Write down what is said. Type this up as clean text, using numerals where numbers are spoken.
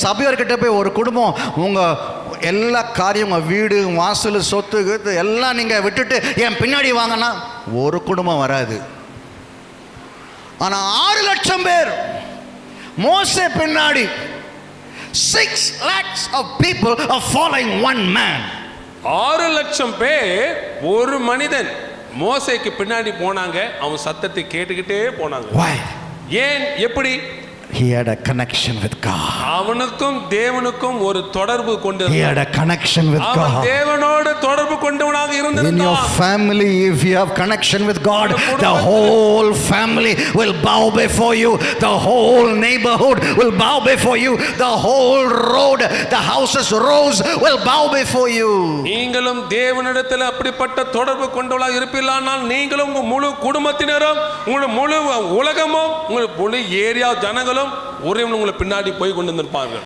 சபையோர்கிட்ட போய் ஒரு குடும்பம் உங்கள் எல்லா காரியம், வீடு வாசல் சொத்து எல்லாம் நீங்கள் விட்டுட்டு என் பின்னாடி வாங்கன்னா ஒரு குடும்பம் வராது. ஆனால் 6 லட்சம் பேர் மோசே பின்னாடி 6 lakhs of people are following one man. 6 லட்சம் பேர் ஒரு மனிதன் மோசேக்கு பின்னாடி போனாங்க. அவன் சத்தத்தை கேட்டுக்கிட்டே போனாங்க. Why? ஏன்? எப்படி? He had a connection with God. அவனுக்கும் தேவனுக்கும் ஒரு தொடர்பு கொண்டு He had a connection with அவன் God. தேவனோடு தொடர்பு கொண்டவனாக In your இருந்தான். family, if you have connection with God, the whole family will bow before you. The whole neighborhood will bow before you. The whole road, the houses, rows will bow before you. நீங்களும் தேவனிடத்தில் அப்படிப்பட்ட தொடர்பு கொண்டவளாக இருப்பீர்களானால் நீங்களும் உங்க முழு குடும்பத்தினரும் உங்களுடைய முழு உலகமும் உங்களுடைய முழு ஏரியா ஜனங்களும் ஒரே உங்களை பின்னாடி போய் கொண்டு வந்திருப்பார்கள்.